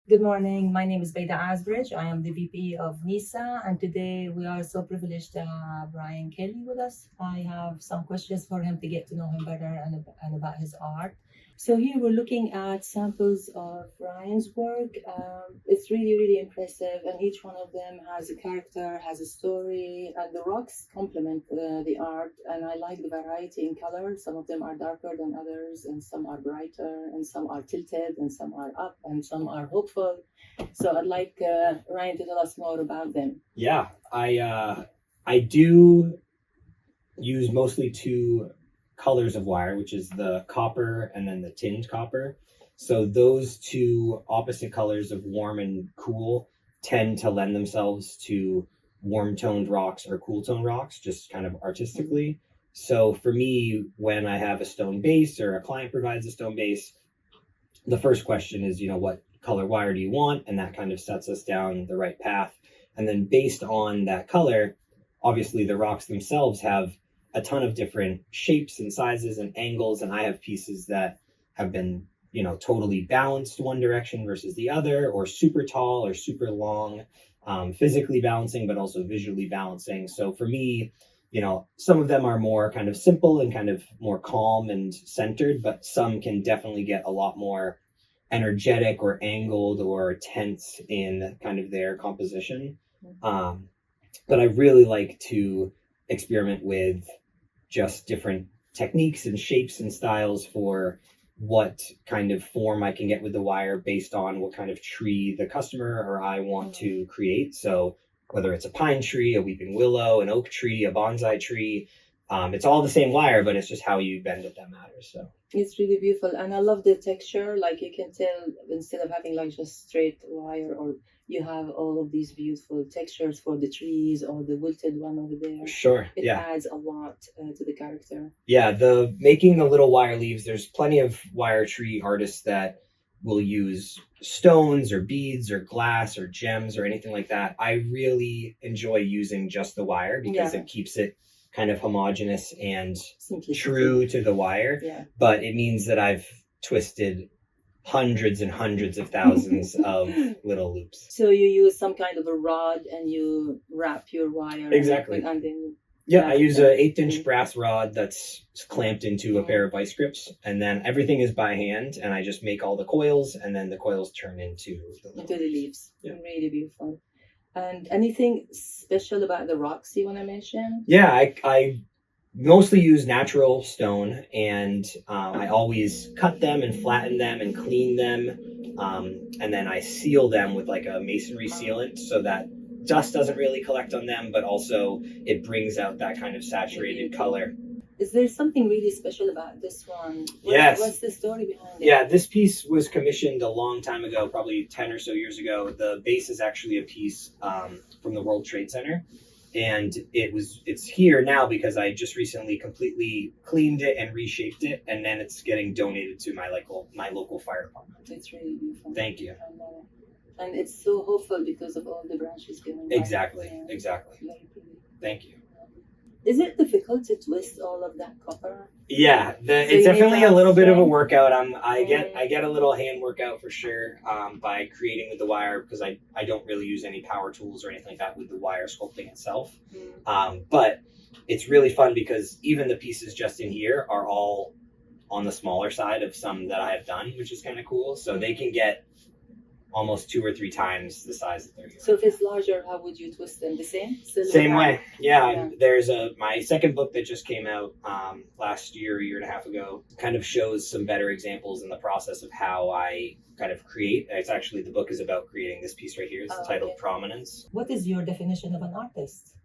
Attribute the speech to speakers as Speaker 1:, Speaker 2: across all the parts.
Speaker 1: Good morning. My name is Bayda Asbridge. I am the VP of NESA, and today we are so privileged to have Brian Kelley with us. I have some questions for him to get to know him better and about his art. So here we're looking at samples of Brian's work. It's really impressive, and each one of them has a character, has a story, and the rocks complement the art. And I like the variety in color. Some of them are darker than others, and some are brighter, and some are tilted, and some are up, and some are hopeful. So I'd like Ryan to tell us more about them.
Speaker 2: Yeah, I do use mostly two colors of wire, which is the copper and then the tinged copper. So those two opposite colors of warm and cool tend to lend themselves to warm toned rocks or cool toned rocks, just kind of artistically. So for me, when I have a stone base or a client provides a stone base, the first question is, what color wire do you want? And that kind of sets us down the right path. And then based on that color, obviously the rocks themselves have a ton of different shapes and sizes and angles. And I have pieces that have been, totally balanced one direction versus the other, or super tall or super long, physically balancing, but also visually balancing. So for me, some of them are more kind of simple and kind of more calm and centered, but some can definitely get a lot more energetic or angled or tense in kind of their composition. But I really like to experiment with just different techniques and shapes and styles for what kind of form I can get with the wire based on what kind of tree the customer or I want to create. So whether it's a pine tree, a weeping willow, an oak tree, a bonsai tree, it's all the same wire, but it's just how you bend it that matters. So
Speaker 1: it's really beautiful, and I love the texture. Like you can tell, instead of having like just straight wire, or you have all of these beautiful textures for the trees or the wilted one over there.
Speaker 2: Sure.
Speaker 1: It adds a lot to the character.
Speaker 2: Yeah, the making the little wire leaves, there's plenty of wire tree artists that will use stones or beads or glass or gems or anything like that. I really enjoy using just the wire because it keeps it kind of homogeneous and true to the wire.
Speaker 1: Yeah.
Speaker 2: But it means that I've twisted hundreds and hundreds of thousands of little loops.
Speaker 1: So you use some kind of a rod and you wrap your wire.
Speaker 2: Exactly.
Speaker 1: And then
Speaker 2: I use an 1/8" brass rod that's clamped into a pair of vice grips, and then everything is by hand, and I just make all the coils, and then the coils turn into
Speaker 1: the leaves.
Speaker 2: Yeah.
Speaker 1: Really beautiful. And anything special about the rocks you want to mention?
Speaker 2: Yeah, I mostly use natural stone, and I always cut them and flatten them and clean them, and then I seal them with like a masonry sealant so that dust doesn't really collect on them, but also it brings out that kind of saturated color.
Speaker 1: Is there something really special about this one?
Speaker 2: Yes.
Speaker 1: What's the story behind it?
Speaker 2: Yeah, this piece was commissioned a long time ago, probably 10 or so years ago. The base is actually a piece from the World Trade Center. And it's here now because I just recently completely cleaned it and reshaped it, and then it's getting donated to my local fire department.
Speaker 1: It's really beautiful.
Speaker 2: Thank you.
Speaker 1: And it's so hopeful because of all the branches going.
Speaker 2: Exactly.
Speaker 1: Very pretty.
Speaker 2: Thank you.
Speaker 1: Is it difficult to twist all of that copper?
Speaker 2: Yeah, it's definitely a little bit of a workout. I get a little hand workout for sure by creating with the wire, because I don't really use any power tools or anything like that with the wire sculpting itself. But it's really fun because even the pieces just in here are all on the smaller side of some that I have done, which is kind of cool. So they can get almost 2 or 3 times the size that they're here.
Speaker 1: So if it's larger, how would you twist them? The same?
Speaker 2: Same way. Yeah. There's my second book that just came out last year, a year and a half ago, kind of shows some better examples in the process of how I kind of create. It's actually, the book is about creating this piece right here. It's titled Prominence.
Speaker 1: What is your definition of an artist?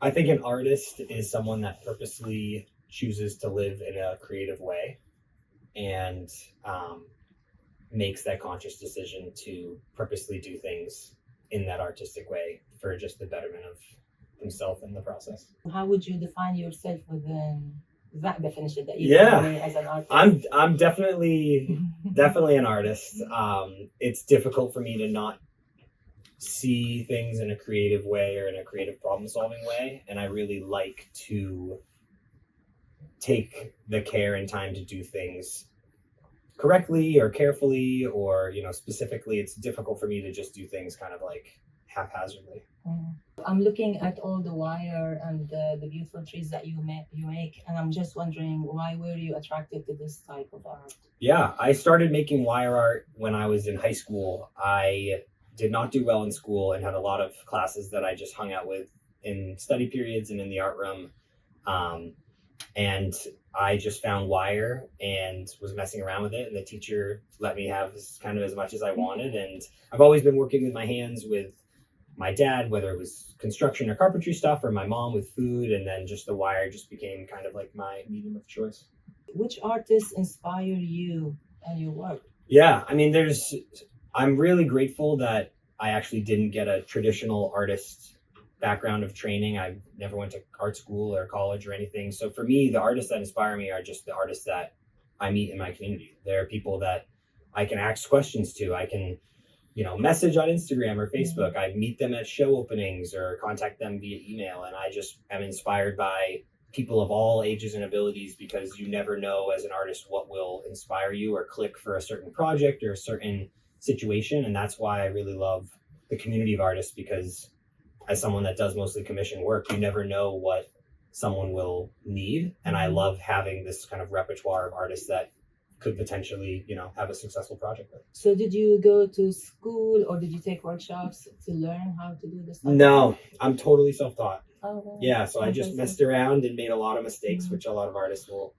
Speaker 2: I think an artist is someone that purposely chooses to live in a creative way and makes that conscious decision to purposely do things in that artistic way for just the betterment of himself in the process.
Speaker 1: How would you define yourself within that definition that you give me as an artist?
Speaker 2: I'm definitely an artist. It's difficult for me to not see things in a creative way or in a creative problem solving way, and I really like to take the care and time to do things correctly or carefully or, specifically. It's difficult for me to just do things kind of like haphazardly.
Speaker 1: I'm looking at all the wire and the beautiful trees that you make, and I'm just wondering, why were you attracted to this type of art?
Speaker 2: Yeah, I started making wire art when I was in high school. I did not do well in school and had a lot of classes that I just hung out with in study periods and in the art room. And I just found wire and was messing around with it, and the teacher let me have kind of as much as I wanted. And I've always been working with my hands with my dad, whether it was construction or carpentry stuff, or my mom with food, and then just the wire just became kind of like my medium of choice.
Speaker 1: Which artists inspire you and your work?
Speaker 2: Yeah, I mean, I'm really grateful that I actually didn't get a traditional artist background of training. I never went to art school or college or anything. So for me, the artists that inspire me are just the artists that I meet in my community. They're people that I can ask questions to. I can, message on Instagram or Facebook. I meet them at show openings or contact them via email. And I just am inspired by people of all ages and abilities, because you never know as an artist what will inspire you or click for a certain project or a certain situation. And that's why I really love the community of artists, because as someone that does mostly commission work, you never know what someone will need. And I love having this kind of repertoire of artists that could potentially, have a successful project with.
Speaker 1: So did you go to school or did you take workshops to learn how to do this?
Speaker 2: No, I'm totally self-taught.
Speaker 1: Oh, wow.
Speaker 2: Yeah, so I just messed around and made a lot of mistakes, which a lot of artists will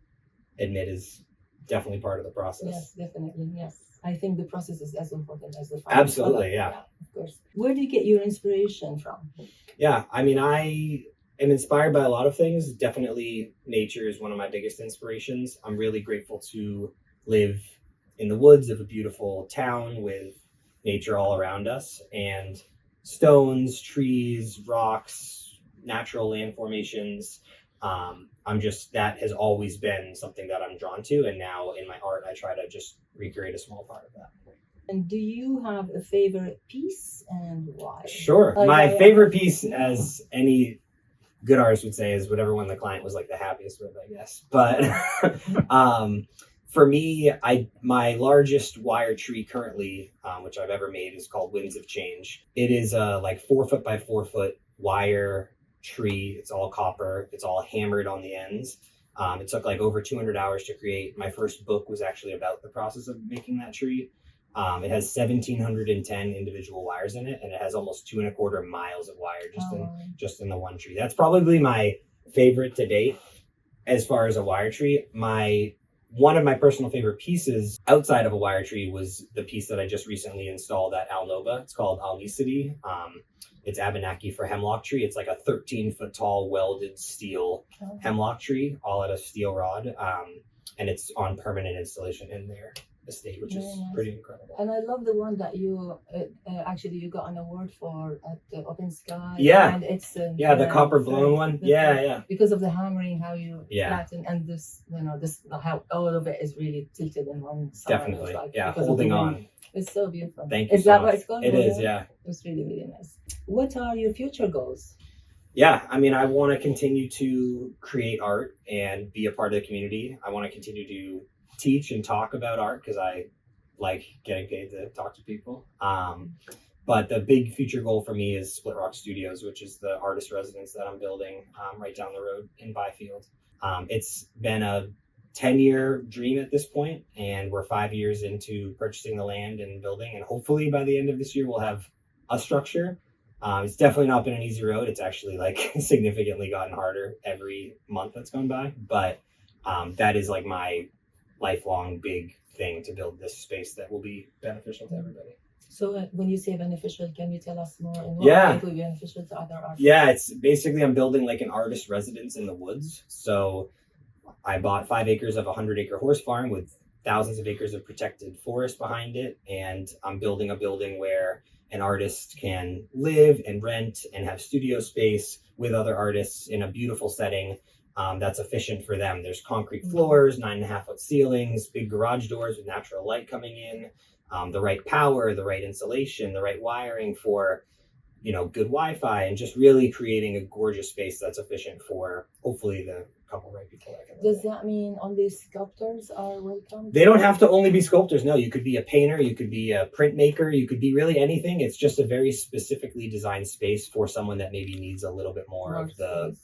Speaker 2: admit is definitely part of the process.
Speaker 1: Yes, definitely. Yes. I think the process is as important as the final
Speaker 2: Absolutely,
Speaker 1: product.
Speaker 2: yeah.
Speaker 1: Of course. Where do you get your inspiration from?
Speaker 2: Yeah, I mean, I am inspired by a lot of things. Definitely nature is one of my biggest inspirations. I'm really grateful to live in the woods of a beautiful town with nature all around us, and stones, trees, rocks, natural land formations. That has always been something that I'm drawn to, and now in my art I try to just recreate a small part of that.
Speaker 1: And do you have a favorite piece, and why?
Speaker 2: Sure. My favorite piece, as any good artist would say, is whatever one the client was like the happiest with, I guess. But for me, my largest wire tree currently, which I've ever made, is called Winds of Change. It is a 4 foot by 4 foot wire tree. It's all copper. It's all hammered on the ends. It took over 200 hours to create. My first book was actually about the process of making that tree. It has 1,710 individual wires in it, and it has almost 2.25 miles of wire just in the one tree. That's probably my favorite to date as far as a wire tree. One of my personal favorite pieces outside of a wire tree was the piece that I just recently installed at Alnova. It's called Alnicity. It's Abenaki for hemlock tree. It's like a 13-foot tall welded steel hemlock tree, all out of steel rod. And it's on permanent installation in their estate, which is pretty incredible.
Speaker 1: And I love the one that you actually you got an award for at the Open Sky.
Speaker 2: Yeah.
Speaker 1: And it's
Speaker 2: the copper blown one. Yeah.
Speaker 1: Because of the hammering, how you
Speaker 2: Yeah.
Speaker 1: flatten, and this how all of it is really tilted in one side.
Speaker 2: Definitely.
Speaker 1: Because of
Speaker 2: Holding
Speaker 1: the wind.
Speaker 2: on.
Speaker 1: It's so beautiful.
Speaker 2: Thank you
Speaker 1: Is
Speaker 2: so
Speaker 1: that
Speaker 2: much.
Speaker 1: what it's called?
Speaker 2: It is, yeah.
Speaker 1: It's really, really nice. What are your future goals?
Speaker 2: Yeah, I mean, I want to continue to create art and be a part of the community. I want to continue to teach and talk about art because I like getting paid to talk to people. But the big future goal for me is Splitrock Studios, which is the artist residence that I'm building right down the road in Byfield. It's been a 10-year dream at this point, and we're 5 years into purchasing the land and building, and hopefully by the end of this year we'll have a structure. It's definitely not been an easy road. It's actually significantly gotten harder every month that's gone by, but that is my lifelong big thing, to build this space that will be beneficial to everybody.
Speaker 1: So when you say beneficial, can you tell us more? And
Speaker 2: Yeah.
Speaker 1: It will be beneficial to other artists?
Speaker 2: Yeah, it's basically I'm building an artist residence in the woods. So I bought 5 acres of a 100-acre horse farm with thousands of acres of protected forest behind it. And I'm building a building where an artist can live and rent and have studio space with other artists in a beautiful setting that's efficient for them. There's concrete floors, 9.5-foot ceilings, big garage doors with natural light coming in, the right power, the right insulation, the right wiring for good Wi-Fi, and just really creating a gorgeous space that's efficient for hopefully the couple right people that can live
Speaker 1: Does
Speaker 2: there.
Speaker 1: that mean only sculptors are welcome?
Speaker 2: They don't have to only be sculptors. No, you could be a painter, you could be a printmaker, you could be really anything. It's just a very specifically designed space for someone that maybe needs a little bit more of the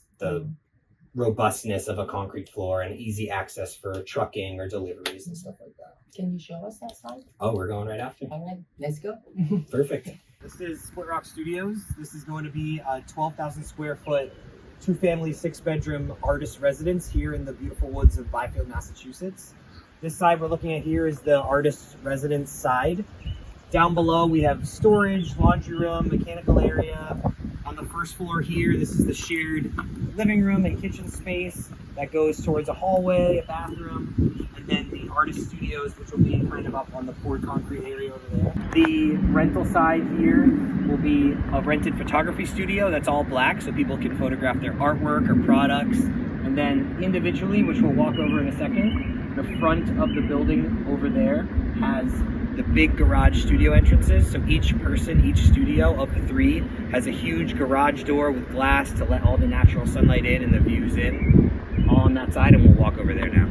Speaker 2: robustness of a concrete floor and easy access for trucking or deliveries and stuff like that.
Speaker 1: Can you show us that side?
Speaker 2: Oh, we're going right after.
Speaker 1: All right, let's go.
Speaker 2: Perfect. This is Splitrock Studios. This is going to be a 12,000 square foot, 2-family, 6-bedroom artist residence here in the beautiful woods of Byfield, Massachusetts. This side we're looking at here is the artist residence side. Down below we have storage, laundry room, mechanical area. On the first floor here, this is the shared living room and kitchen space that goes towards a hallway, a bathroom, and then the artist studios, which will be kind of up on the poured concrete area over there. The rental side here will be a rented photography studio that's all black, so people can photograph their artwork or products. And then individually, which we'll walk over in a second, the front of the building over there has the big garage studio entrances. So each person, each studio of the 3 has a huge garage door with glass to let all the natural sunlight in and the views in, all on that side, and we'll walk over there now.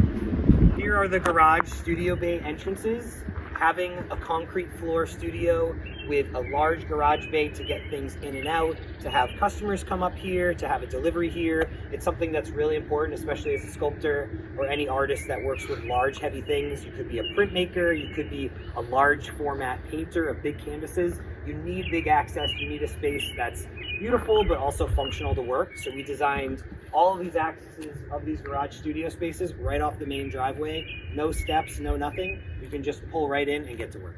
Speaker 2: Here are the garage studio bay entrances. Having a concrete floor studio with a large garage bay to get things in and out, to have customers come up here, to have a delivery here. It's something that's really important, especially as a sculptor or any artist that works with large, heavy things. You could be a printmaker, you could be a large format painter of big canvases. You need big access, you need a space that's beautiful but also functional to work. So we designed all of these accesses of these garage studio spaces right off the main driveway. No steps, no nothing. You can just pull right in and get to work.